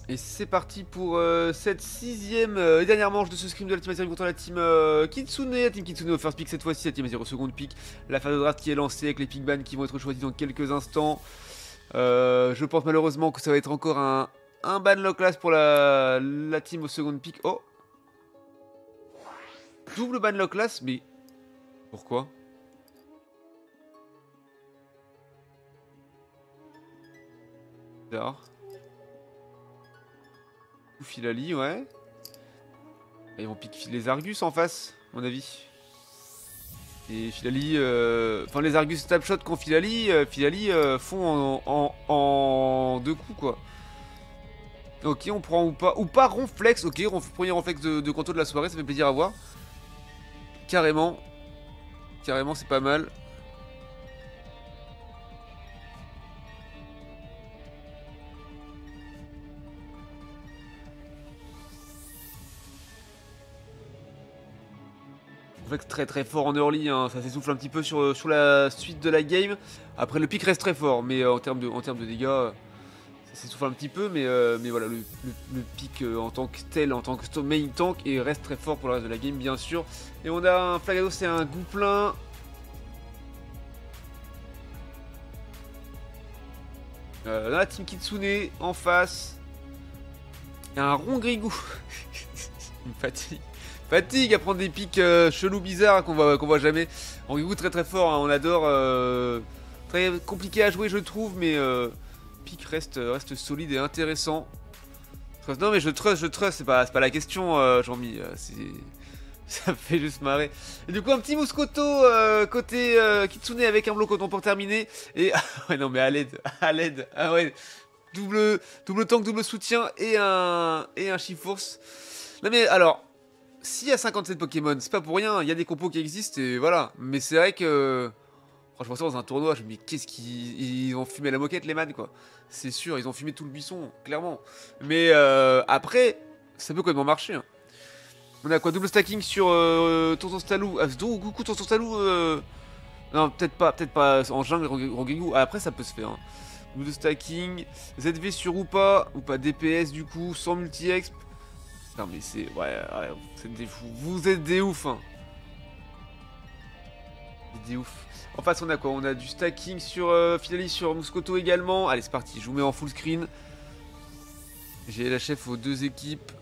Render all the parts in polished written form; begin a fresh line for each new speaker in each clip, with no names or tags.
Et c'est parti pour cette sixième et dernière manche de ce scrim de la team Azeri contre la team Kitsune. La team Kitsune au first pick cette fois-ci, la team Azeri au second pick. La phase de draft qui est lancée avec les pick bans qui vont être choisis dans quelques instants. Je pense malheureusement que ça va être encore un ban low class pour la team au second pick. Oh, double ban low class, mais pourquoi? Bizarre. Filali, ouais. Ils vont piquer les Argus en face, à mon avis. Et Filali, enfin les Argus snapshot qu'on Filali, font en deux coups quoi. Ok, on prend ou pas ronflex, ok, premier ronflex de Kanto de la soirée, ça fait plaisir à voir. Carrément, carrément c'est pas mal. Ronflex très très fort en early, hein, ça s'essouffle un petit peu sur la suite de la game. Après le pic reste très fort, mais en termes de dégâts... Ça s'essouffle un petit peu, mais voilà, le pic en tant que tel, en tant que main tank, et reste très fort pour le reste de la game, bien sûr. Et on a un Flagado, c'est un Gouplin. Dans la team Kitsune, en face, il y a un Rongrigou. Il me fatigue. Fatigue à prendre des pics chelous bizarres qu'on voit jamais. Rongrigou très très fort, hein, on adore. Très compliqué à jouer, je trouve, mais... pick reste solide et intéressant. Non mais je trust, c'est pas la question, Jean-Mi, ça me fait juste marrer. Et du coup un petit Mouscoto côté Kitsune avec un bloc coton pour terminer. Et ouais non mais à l'aide, ah ouais, double tank, double soutien et un Chiforce. Non mais alors, s'il y a 57 Pokémon, c'est pas pour rien, il y a des compos qui existent et voilà. Mais c'est vrai que... Franchement, ça dans un tournoi, je me dis qu'est-ce qu'ils ont fumé la moquette, les man, quoi. C'est sûr, ils ont fumé tout le buisson, clairement. Mais après, ça peut complètement marcher. Hein. On a quoi? Double stacking sur Tonton Stalou. Ah, coucou Tonton Stalou. Non, peut-être pas en jungle, Rongrigou. Ah, après, ça peut se faire. Hein. Double stacking. ZV sur ou pas DPS du coup, sans multi-exp. Non, mais c'est. Ouais, vous êtes des fous. Vous êtes des ouf, hein. Vous êtes des ouf. En face, on a quoi? On a du stacking sur Filali, sur Mouscoto également. Allez, c'est parti. Je vous mets en full screen. J'ai la chef aux deux équipes.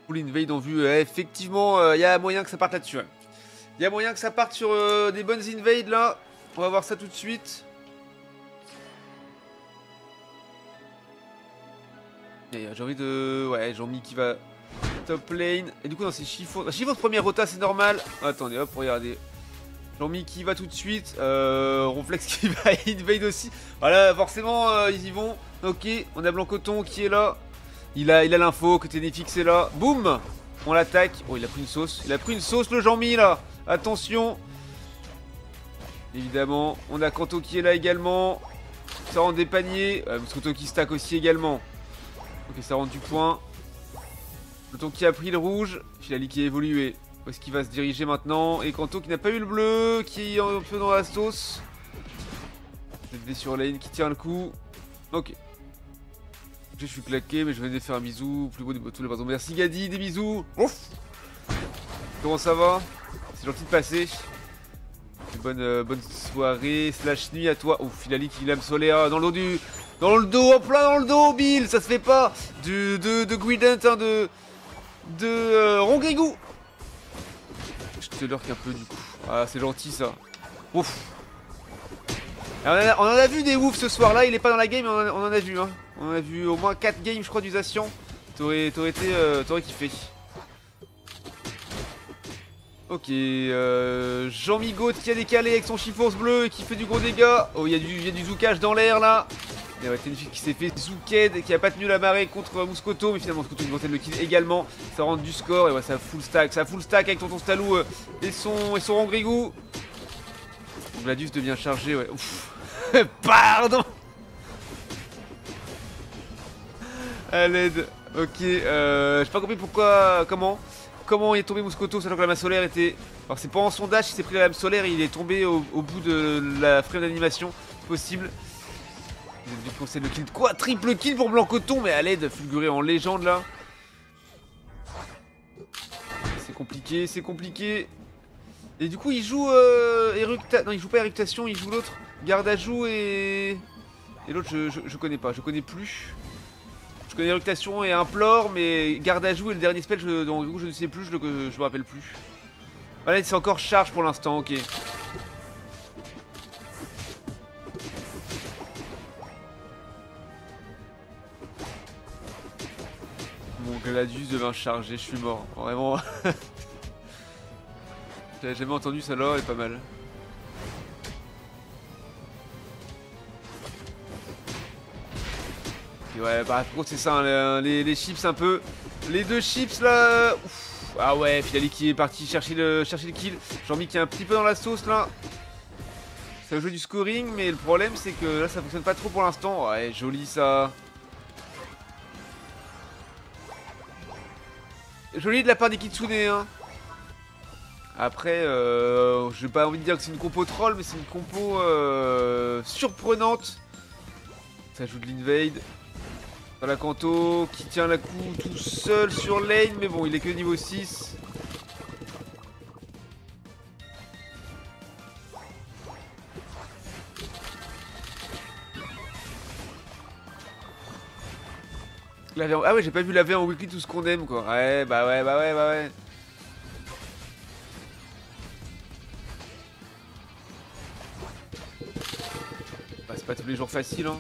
Full invade en vue. Effectivement, il y a moyen que ça parte là-dessus. Ouais. Il y a moyen que ça parte sur des bonnes invades là. On va voir ça tout de suite. J'ai envie de... Ouais, Jean-Mi qui va top lane. Et du coup, non, c'est Chiffon. Chiffon, première rota, c'est normal. Attendez, hop, regardez. Jean-Mi qui va tout de suite. Ronflex qui va invade aussi. Voilà, forcément, ils y vont. Ok, on a Blancoton qui est là. Il a l'info, que Ténéfix est là. Boum! On l'attaque. Oh, il a pris une sauce. Il a pris une sauce, le Jean-Mi, là. Attention. Évidemment. On a Kanto qui est là également. Ça rentre des paniers. Mouscoto qui stack aussi également. Ok, ça rentre du point. Le ton qui a pris le rouge. Filali qui a évolué. Où est-ce qu'il va se diriger maintenant? Et Kanto qui n'a pas eu le bleu. Qui est un peu dans la sauce. ZV sur lane qui tient le coup. Ok. Je suis claqué, mais je venais faire un bisou. Plus beau de tous les pardons. Merci Gadi, des bisous. Ouf. Comment ça va? C'est gentil de passer. Bonne soirée slash nuit à toi. Ouf, Filali qui lame solaire dans le dos dans le dos, en plein dans le dos, Bill. Ça se fait pas. De Guidant, hein, de Rongrigou. Je te lurk un peu du coup. Ah, c'est gentil ça. Ouf. On en a vu des oufs ce soir là, il est pas dans la game, mais on en a vu. Hein. On en a vu au moins 4 games, je crois, d'Usation. T'aurais kiffé. Ok, Jean Migaud qui a décalé avec son Chiforce bleu et qui fait du gros dégât. Oh, il y a du zoukage dans l'air là. Il y a Ténéfix qui s'est fait zouked et qui a pas tenu la marée contre Mouscoto, mais finalement Mouscoto vient le kill également. Ça rentre du score et ouais, ça full stack avec Tonton Stalou et son Rongrigou. Gladius devient chargé, ouais. Ouf. Pardon. À l'aide. Ok, j'ai pas compris pourquoi, comment il est tombé Moscoto sachant que la lame solaire était... Alors c'est pendant son dash, il s'est pris la lame solaire et il est tombé au bout de la frame d'animation. C'est possible. Il a dû conseiller le kill. Quoi? Triple kill pour Blancoton? Mais à l'aide, fulguré en légende là. C'est compliqué, c'est compliqué. Et du coup il joue Non il joue pas Éructation, il joue l'autre. Garde à joue et l'autre je connais pas, je connais plus. Je connais Éructation et Implore, mais Garde à joue et le dernier spell, donc, du coup je ne sais plus, je me rappelle plus. Voilà, c'est encore charge pour l'instant, ok. Mon Gladius devint chargé, je suis mort. Vraiment. J'avais jamais entendu ça là, elle est pas mal. Et ouais, bah par contre c'est ça, hein, les chips un peu. Les deux chips là. Ouf. Ah ouais, Filali qui est parti chercher le kill. Jean-Mi qui est un petit peu dans la sauce là. Ça joue du scoring, mais le problème c'est que là ça fonctionne pas trop pour l'instant. Ouais, joli ça. Joli de la part des Kitsune, hein. Après, j'ai pas envie de dire que c'est une compo troll, mais c'est une compo surprenante. Ça joue de l'invade. La Kanto qui tient la coup tout seul sur lane, mais bon, il est que niveau 6. Ah ouais, j'ai pas vu la V en weekly, tout ce qu'on aime quoi. Ouais, bah ouais, bah ouais, bah ouais. Bah c'est pas tous les jours facile hein.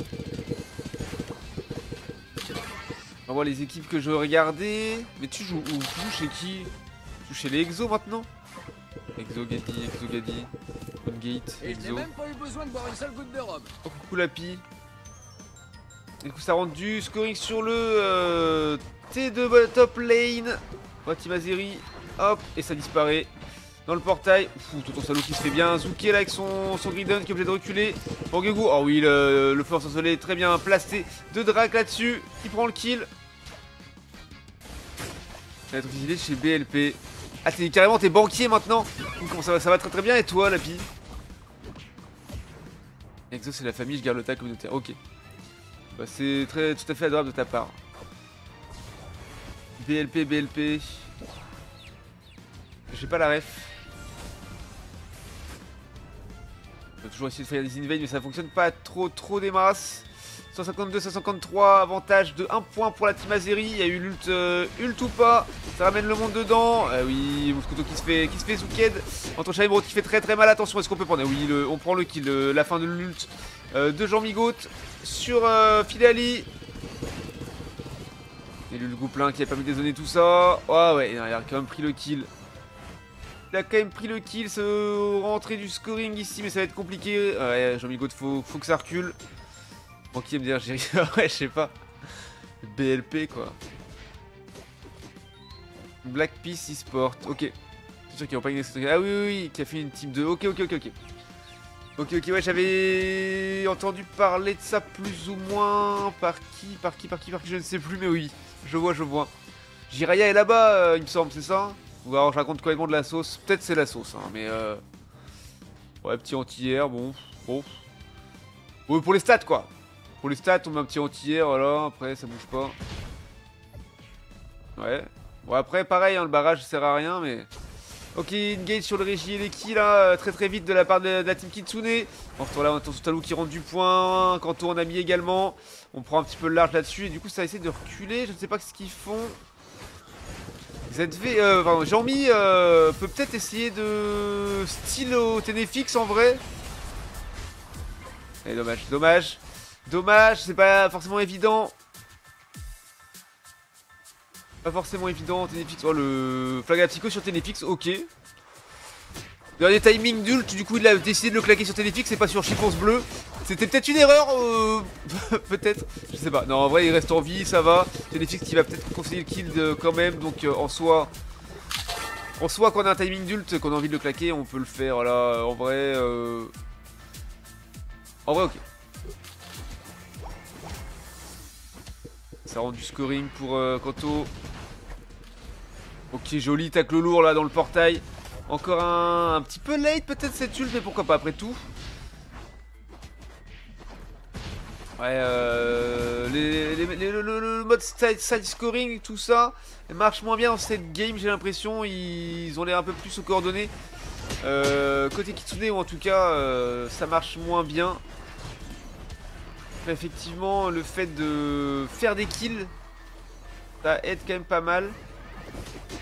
On voit les équipes que je regardais. Mais tu joues où? Tu joues chez qui? Tu joues chez les Exo maintenant? Exo Gadi, Gate, Exo.
J'ai même pas eu besoin de boire une seule goutte de rhum.
Oh coucou Lapi. Et du coup ça rentre du scoring sur le T2 top lane. Oh Timazeri. Hop, et ça disparaît. Dans le portail. Ouh, Tonton Salou qui se fait bien zouker là avec son Gridon qui est obligé de reculer. Pour Gugu. Oh oui, le feu ensorcelé très bien placé de Drac là-dessus. Qui prend le kill. Ça va être visité chez BLP. Ah, carrément, t'es banquier maintenant. Comment ça va très très bien. Et toi, Lapi? Exo, c'est la famille, je garde le tag communautaire. Ok. Bah, c'est tout à fait adorable de ta part. BLP. J'ai pas la ref. On va toujours essayer de faire des invades, mais ça fonctionne pas trop des masses. 152, 153, avantage de 1 point pour la team Azeri. Il y a eu l'ult ou pas. Ça ramène le monde dedans. Ah oui, Moscoto qui se fait zouked. Entre Shaimro qui fait très très mal. Attention, est-ce qu'on peut prendre? Ah oui, on prend le kill. La fin de l'ult de Jean Migaud sur Filali. Et lui, le Gouplin qui a pas mis dézoner tout ça. Oh ouais, il a quand même pris le kill. Il a quand même pris le kill. Se rentrer du scoring ici, mais ça va être compliqué. Ouais, Jean Migaud, faut que ça recule. Bon, qui aime dire j'ai ouais, je sais pas. BLP quoi. Black Peace eSport, ok. C'est sûr qu'ils ont pas une... Ah oui, qui a fait une team 2. Ok, ouais, j'avais entendu parler de ça plus ou moins. Par qui, je ne sais plus, mais oui. Je vois. Jiraya est là-bas, il me semble, c'est ça? Ou alors je raconte complètement de la sauce. Peut-être c'est la sauce, hein, mais ouais, petit anti-air, bon. Ouais, pour les stats, quoi. Pour les stats, on met un petit anti-air, voilà. Après, ça bouge pas. Ouais. Bon, après, pareil, hein, le barrage sert à rien, mais... Ok, engage sur le Régie et les kills, là, très vite de la part de la team Kitsune. On retrouve là, on a Totalou qui rentre du point. Kanto on a mis également. On prend un petit peu le large là-dessus. Et du coup, ça essaie de reculer. Je ne sais pas ce qu'ils font. ZV, pardon, Jean-Mi peut peut-être essayer de style au Ténéfix en vrai. Et dommage, c'est pas forcément évident. Pas forcément évident, Ténéfix. Oh, le flag à psycho sur Ténéfix, ok. Dernier timing d'ult, du coup il a décidé de le claquer sur Ténéfix et pas sur Chiponce bleu. C'était peut-être une erreur, peut-être, je sais pas. Non, en vrai il reste en vie, ça va. Ténéfix qui va peut-être conseiller le kill quand même, donc en soi, quand on a un timing d'ult, qu'on a envie de le claquer, on peut le faire. Là, en vrai, ok. ça rend du scoring pour Kanto. Ok, joli tacle lourd là dans le portail. Encore un petit peu late peut-être cette ult, mais pourquoi pas après tout. Ouais, le mode side scoring, tout ça, marche moins bien dans cette game, j'ai l'impression. Ils ont l'air un peu plus coordonnés. Côté Kitsune, ou en tout cas, ça marche moins bien. Après, effectivement, le fait de faire des kills, ça aide quand même pas mal.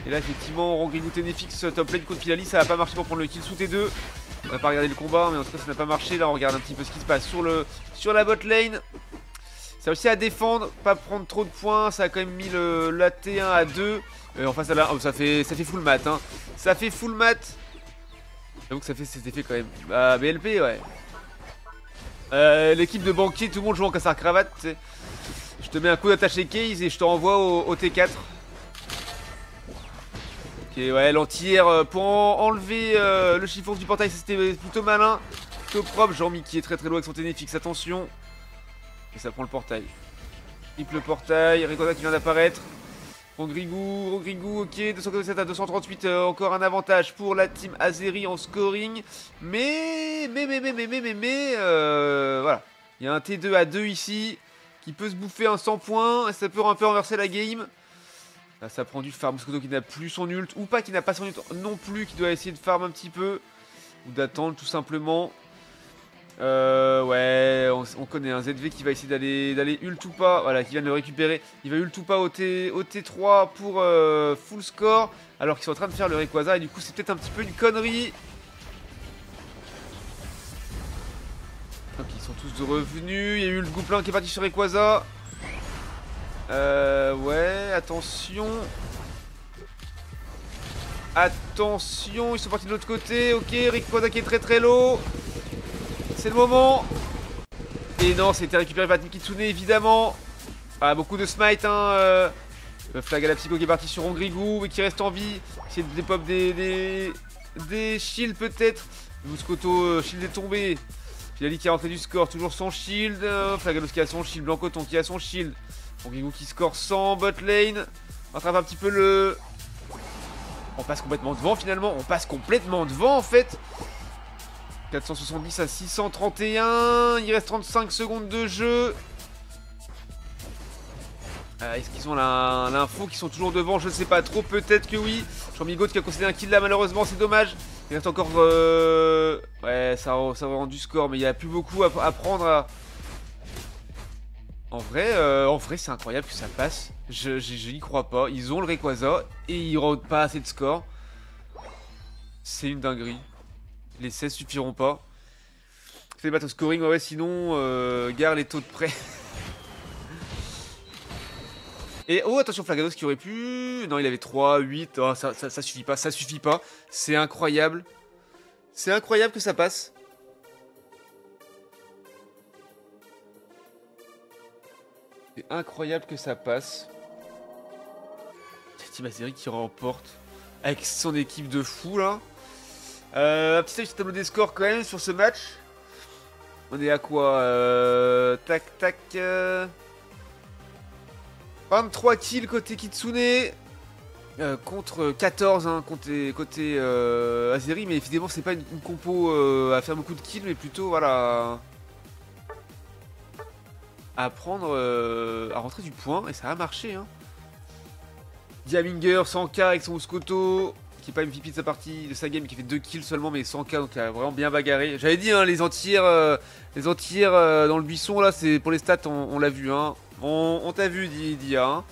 Et là, effectivement, Rongrigo Tenefix top lane contre Filali, ça va pas marcher pour prendre le kill sous T2. On va pas regarder le combat, mais en tout cas, ça n'a pas marché. Là, on regarde un petit peu ce qui se passe sur la bot lane. Ça a aussi à défendre, pas prendre trop de points. Ça a quand même mis la T1 à 2. En face, là, oh, ça fait full mat. Hein. Ça fait full mat. J'avoue que ça fait cet effet quand même. Bah, BLP, ouais. L'équipe de banquier, tout le monde joue en cassard cravate. T'sais. Je te mets un coup d'attaché case et je te renvoie au T4. Ok, ouais, l'anti-air pour enlever le chiffon du portail, c'était plutôt malin. Plutôt propre. Jean-Mi qui est très loin avec son Ténéfix, attention. Et ça prend le portail. Triple portail, Rayquaza qui vient d'apparaître. Rongrigo, ok, 247 à 238, encore un avantage pour la team Azeri en scoring. Mais, voilà. Il y a un T2 à 2 ici, qui peut se bouffer un 100 points, et ça peut un peu renverser la game. Là, ça prend du farm, Moscoto qui n'a plus son ult, ou pas qui n'a pas son ult non plus, qui doit essayer de farm un petit peu, ou d'attendre tout simplement. Ouais, on connaît un ZV qui va essayer d'aller ult ou pas, voilà, qui vient de le récupérer. Il va ult ou pas au T3 pour full score, alors qu'ils sont en train de faire le Rayquaza, et du coup c'est peut-être un petit peu une connerie. Donc ils sont tous revenus, il y a eu le Gouplin qui est parti sur Rayquaza. Ouais, attention. Attention, ils sont partis de l'autre côté, ok, Rayquaza qui est très low. C'est le moment. Et non, c'était récupéré par Kitsune évidemment. Ah, beaucoup de smite hein. Flag à la psycho qui est parti sur Rongrigo et qui reste en vie. Essayer de dépop des shields peut-être. Moscoto, shield est tombé. Filali qui a rentré du score, toujours sans shield. Flagalos qui a son shield, Blancoton qui a son shield. Rongrigo qui score 100, bot lane. On rattrape un petit peu le... On passe complètement devant finalement. On passe complètement devant en fait. 470 à 631, il reste 35 secondes de jeu. Est-ce qu'ils ont l'info qu'ils sont toujours devant? Je ne sais pas trop, peut-être que oui. Jean-Mi qui a concédé un kill là, malheureusement, c'est dommage. Il reste encore... Ouais, ça va rendre du score, mais il n'y a plus beaucoup à prendre. En vrai c'est incroyable que ça passe. Je n'y crois pas. Ils ont le Rayquaza et ils rendent pas assez de score. C'est une dinguerie. Les 16 suffiront pas. C'est les bateaux scoring, ouais, sinon, gare les taux de prêt. Et oh, attention, Flagados qui aurait pu. Non, il avait 3, 8. Oh, ça suffit pas, ça suffit pas. C'est incroyable. C'est incroyable que ça passe. C'est incroyable que ça passe. Team Azeri qui remporte avec son équipe de fou là. Un petit œil sur le tableau des scores quand même sur ce match. On est à quoi tac. 23 kills côté Kitsune. Contre 14 hein, côté Azeri. Mais évidemment c'est pas une compo à faire beaucoup de kills. Mais plutôt voilà, à prendre, à rentrer du point. Et ça a marché hein. Diaminger 100k avec son Moscoto, qui est pas MVP de sa partie, de sa game, qui fait 2 kills seulement, mais 100k, donc il a vraiment bien bagarré. J'avais dit, hein, les entières dans le buisson, là, c'est pour les stats, on l'a vu, hein. On t'a vu, Dia. Hein.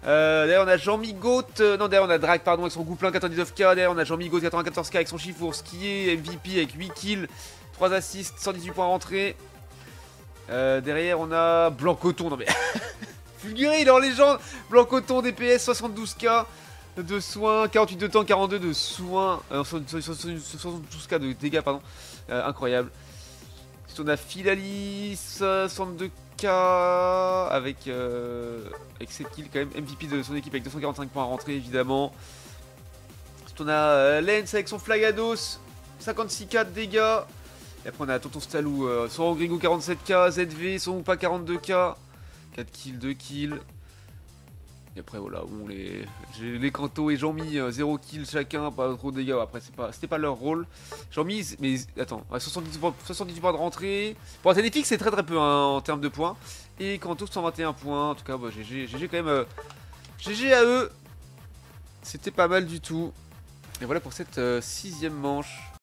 D'ailleurs, on a Jean-Mi non, d'ailleurs, on a Drake, pardon, avec son Gouplin, 99k. D'ailleurs, on a Jean-Mi 94k avec son Chifours, qui est MVP avec 8 kills, 3 assists, 118 points rentrés. Derrière, on a Blancoton, non mais... Fulguré, il est en légende. Blancoton, DPS, 72k de soins, 48 de temps, 42 de soins, 72k de dégâts, pardon. Incroyable. Ensuite, on a Filali, 62k avec 7 kills quand même. MVP de son équipe avec 245 points à rentrer, évidemment. Ensuite, on a Lens avec son Flagados, 56k de dégâts. Et après, on a Tonton Stalou, son Rongrigo, 47k, ZV, son Oupa, 42k. 4 kills, 2 kills. Et après voilà, bon les Kanto et Jean-Mi 0 kill chacun, pas trop de dégâts, après c'était pas leur rôle. Jean-Mi, mais attends, 78 points de rentrée. Bon, Téléfix c'est très peu hein, en termes de points. Et Kanto 121 points, en tout cas bah, GG quand même. GG à eux. C'était pas mal du tout. Et voilà pour cette 6ème manche.